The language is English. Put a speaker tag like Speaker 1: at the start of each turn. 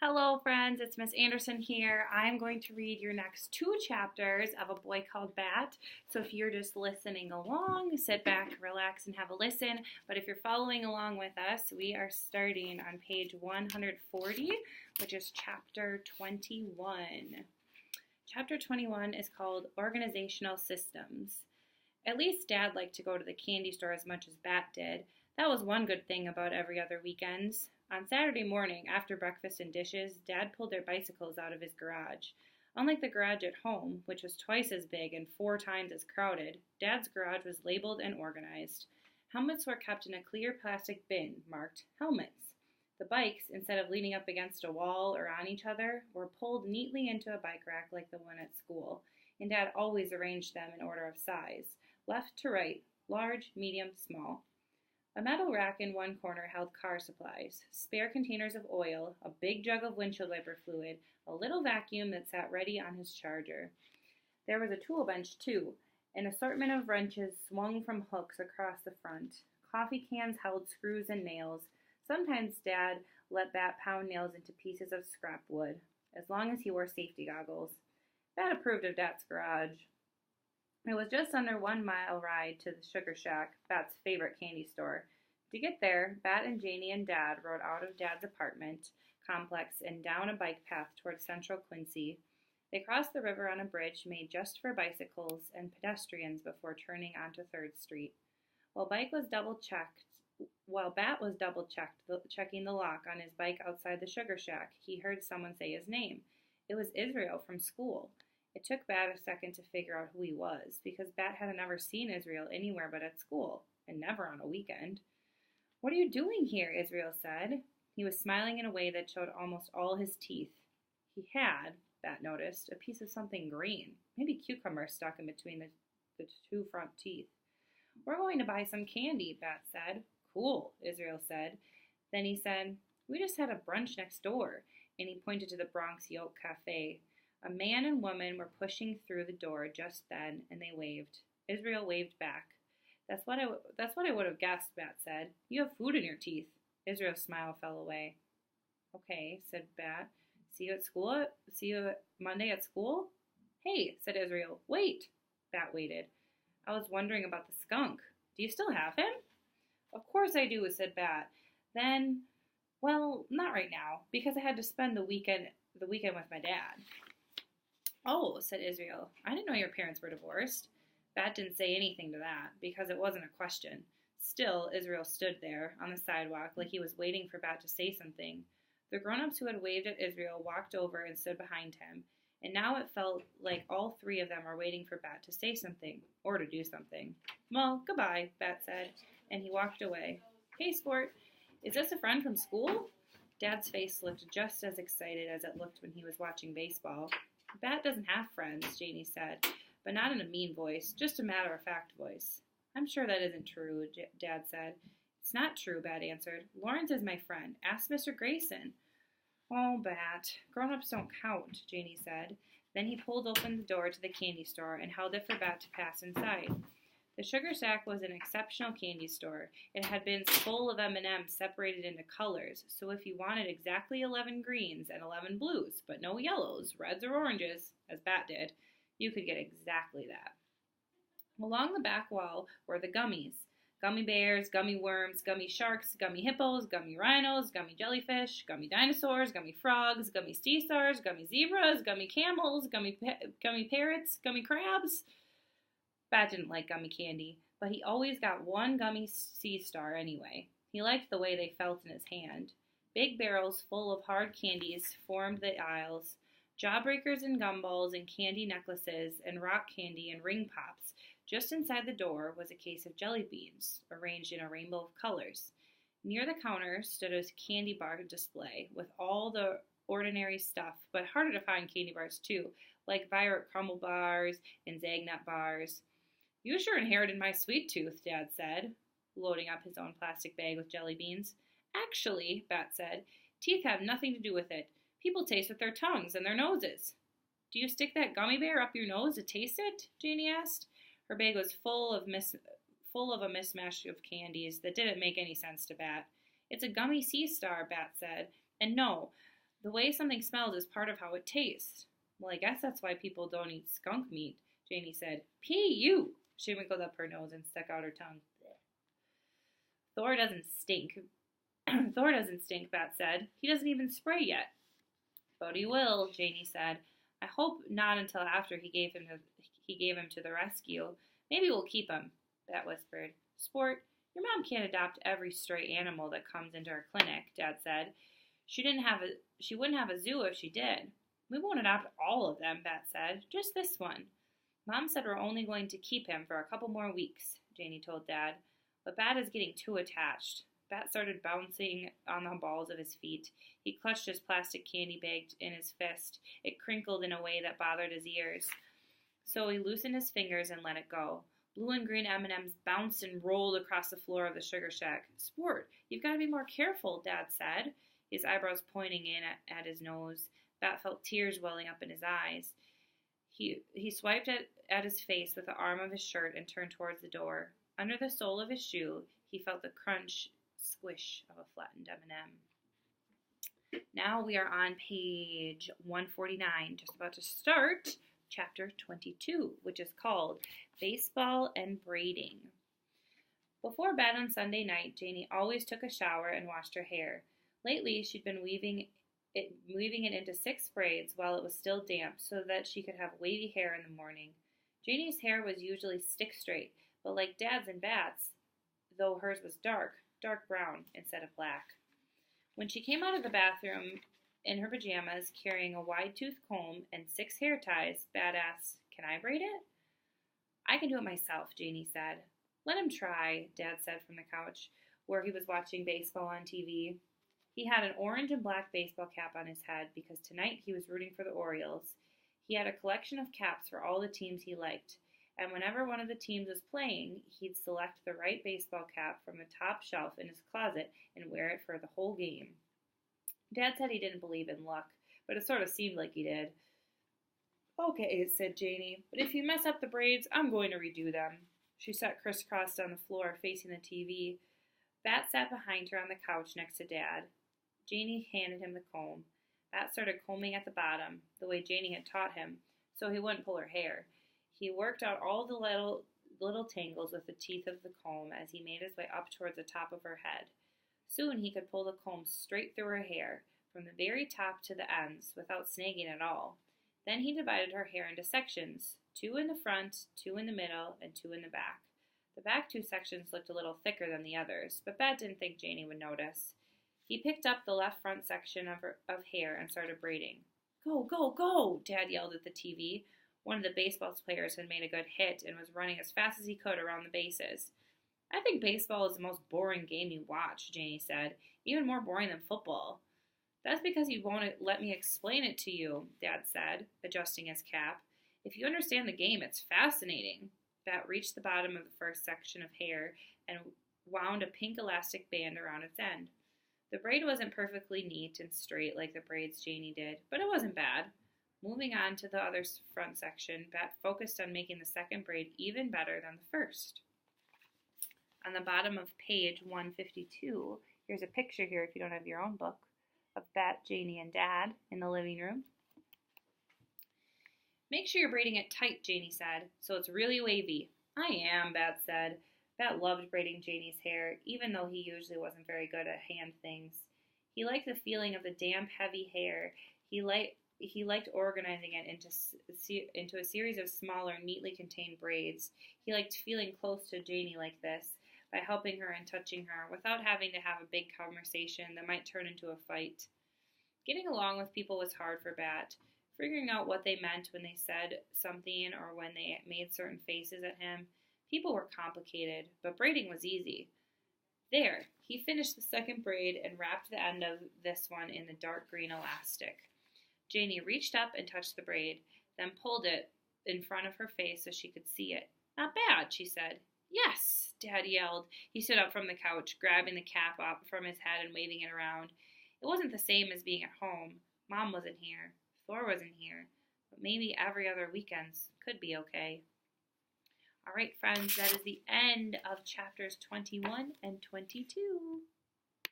Speaker 1: Hello, friends. It's Miss Anderson here. I'm going to read your next two chapters of A Boy Called Bat. So if you're just listening along, sit back, relax, and have a listen. But if you're following along with us, we are starting on page 140, which is chapter 21. Chapter 21 is called Organizational Systems. At least Dad liked to go to the candy store as much as Bat did. That was one good thing about every other weekends. On Saturday morning, after breakfast and dishes, Dad pulled their bicycles out of his garage. Unlike the garage at home, which was twice as big and 4 times as crowded, Dad's garage was labeled and organized. Helmets were kept in a clear plastic bin marked helmets. The bikes, instead of leaning up against a wall or on each other, were pulled neatly into a bike rack like the one at school, and Dad always arranged them in order of size, left to right, large, medium, small. A metal rack in one corner held car supplies, spare containers of oil, a big jug of windshield wiper fluid, a little vacuum that sat ready on his charger. There was a tool bench, too. An assortment of wrenches swung from hooks across the front. Coffee cans held screws and nails. Sometimes Dad let Bat pound nails into pieces of scrap wood, as long as he wore safety goggles. Bat approved of Dad's garage. It was just under 1 mile ride to the Sugar Shack, Bat's favorite candy store. To get there, Bat and Janie and Dad rode out of Dad's apartment complex and down a bike path toward central Quincy. They crossed the river on a bridge made just for bicycles and pedestrians before turning onto 3rd Street. While Bat was checking the lock on his bike outside the Sugar Shack, he heard someone say his name. It was Israel from school. It took Bat a second to figure out who he was, because Bat had never seen Israel anywhere but at school, and never on a weekend. "What are you doing here?" Israel said. He was smiling in a way that showed almost all his teeth. He had, Bat noticed, a piece of something green, maybe cucumber stuck in between the 2 front teeth. "We're going to buy some candy," Bat said. "Cool," Israel said. Then he said, "We just had a brunch next door," and he pointed to the Bronx Yolk Cafe. A man and woman were pushing through the door just then, and they waved. Israel waved back. That's what I would have guessed," Bat said. "You have food in your teeth." Israel's smile fell away. "Okay," said Bat. See you Monday at school?" "Hey," said Israel. "Wait." Bat waited. "I was wondering about the skunk. Do you still have him?" "Of course I do," said Bat. "Then, well, not right now, because I had to spend the weekend with my dad." "Oh," said Israel. "I didn't know your parents were divorced." Bat didn't say anything to that, because it wasn't a question. Still, Israel stood there, on the sidewalk, like he was waiting for Bat to say something. The grown-ups who had waved at Israel walked over and stood behind him, and now it felt like all 3 of them were waiting for Bat to say something, or to do something. "Well, goodbye," Bat said, and he walked away. "Hey, sport, is this a friend from school?" Dad's face looked just as excited as it looked when he was watching baseball. "Bat doesn't have friends," Janie said, but not in a mean voice, just a matter-of-fact voice. "I'm sure that isn't true," Dad said. "It's not true," Bat answered. "Lawrence is my friend. Ask Mr. Grayson." "Oh, Bat, grown-ups don't count," Janie said. Then he pulled open the door to the candy store and held it for Bat to pass inside. The Sugar Shack was an exceptional candy store. It had bins full of M&Ms separated into colors, so if you wanted exactly 11 greens and 11 blues, but no yellows, reds, or oranges, as Bat did, you could get exactly that. Along the back wall were the gummies. Gummy bears, gummy worms, gummy sharks, gummy hippos, gummy rhinos, gummy jellyfish, gummy dinosaurs, gummy frogs, gummy sea stars, gummy zebras, gummy camels, gummy parrots, gummy crabs. Bat didn't like gummy candy, but he always got one gummy sea star anyway. He liked the way they felt in his hand. Big barrels full of hard candies formed the aisles. Jawbreakers and gumballs and candy necklaces and rock candy and ring pops. Just inside the door was a case of jelly beans, arranged in a rainbow of colors. Near the counter stood a candy bar display with all the ordinary stuff, but harder to find candy bars too, like Violet Crumble bars and Zagnut bars. "You sure inherited my sweet tooth," Dad said, loading up his own plastic bag with jelly beans. "Actually," Bat said, "teeth have nothing to do with it. People taste with their tongues and their noses." "Do you stick that gummy bear up your nose to taste it?" Janie asked. Her bag was full of a mismatch of candies that didn't make any sense to Bat. "It's a gummy sea star," Bat said. "And no, The way something smells is part of how it tastes. Well, I guess that's why people don't eat skunk meat, Janie said. P.U. She wrinkled up her nose and stuck out her tongue. Thor doesn't stink. Thor doesn't stink, Bat said. He doesn't even spray yet. But he will, Janie said. I hope not until after he gave him to the rescue. Maybe we'll keep him, Bat whispered. Sport, your mom can't adopt every stray animal that comes into our clinic, Dad said. She wouldn't have a zoo if she did. We won't adopt all of them, Bat said. Just this one. Mom said we're only going to keep him for a couple more weeks, Janie told Dad. But Bat is getting too attached. Bat started bouncing on the balls of his feet. He clutched his plastic candy bag in his fist. It crinkled in a way that bothered his ears. So he loosened his fingers and let it go. Blue and green M&Ms bounced and rolled across the floor of the sugar shack. Sport, you've got to be more careful, Dad said, his eyebrows pointing in at his nose. Bat felt tears welling up in his eyes. He swiped at his face with the arm of his shirt and turned towards the door. Under the sole of his shoe, he felt the crunch, squish of a flattened M&M. Now we are on page 149, just about to start chapter 22, which is called Baseball and Braiding. Before bed on Sunday night, Janie always took a shower and washed her hair. Lately, she'd been weaving it into 6 braids while it was still damp so that she could have wavy hair in the morning. Janie's hair was usually stick straight, but like Dad's and Bat's, though hers was dark brown instead of black. When she came out of the bathroom in her pajamas, carrying a wide-toothed comb and 6 hair ties, Bat asked, "Can I braid it?" "I can do it myself," Janie said. "Let him try," Dad said from the couch, where he was watching baseball on TV. He had an orange and black baseball cap on his head because tonight he was rooting for the Orioles. He had a collection of caps for all the teams he liked, and whenever one of the teams was playing, he'd select the right baseball cap from the top shelf in his closet and wear it for the whole game. Dad said he didn't believe in luck, but it sort of seemed like he did. "Okay," said Janie, "but if you mess up the braids, I'm going to redo them." She sat crisscrossed on the floor facing the TV. Bat sat behind her on the couch next to Dad. Janie handed him the comb. Bat started combing at the bottom, the way Janie had taught him, so he wouldn't pull her hair. He worked out all the little tangles with the teeth of the comb as he made his way up towards the top of her head. Soon he could pull the comb straight through her hair, from the very top to the ends, without snagging at all. Then he divided her hair into sections, 2 in the front, 2 in the middle, and 2 in the back. The back 2 sections looked a little thicker than the others, but Bat didn't think Janie would notice. He picked up the left front section of hair and started braiding. "Go, go, go!" Dad yelled at the TV. One of the baseball players had made a good hit and was running as fast as he could around the bases. "I think baseball is the most boring game you watch," Janie said. "Even more boring than football." "That's because you won't let me explain it to you," Dad said, adjusting his cap. "If you understand the game, it's fascinating." Bat reached the bottom of the first section of hair and wound a pink elastic band around its end. The braid wasn't perfectly neat and straight like the braids Janie did, but it wasn't bad. Moving on to the other front section, Bat focused on making the second braid even better than the first. On the bottom of page 152, here's a picture here if you don't have your own book, of Bat, Janie, and Dad in the living room. "Make sure you're braiding it tight," Janie said, "so it's really wavy." "I am," Bat said. Bat loved braiding Janie's hair, even though he usually wasn't very good at hand things. He liked the feeling of the damp, heavy hair. He liked organizing it into a series of smaller, neatly contained braids. He liked feeling close to Janie like this, by helping her and touching her, without having to have a big conversation that might turn into a fight. Getting along with people was hard for Bat. Figuring out what they meant when they said something or when they made certain faces at him. People were complicated, but braiding was easy. There, he finished the second braid and wrapped the end of this one in the dark green elastic. Janie reached up and touched the braid, then pulled it in front of her face so she could see it. "Not bad," she said. "Yes!" Dad yelled. He stood up from the couch, grabbing the cap up from his head and waving it around. It wasn't the same as being at home. Mom wasn't here. Thor wasn't here. But maybe every other weekends could be okay. All right, friends, that is the end of chapters 21 and 22.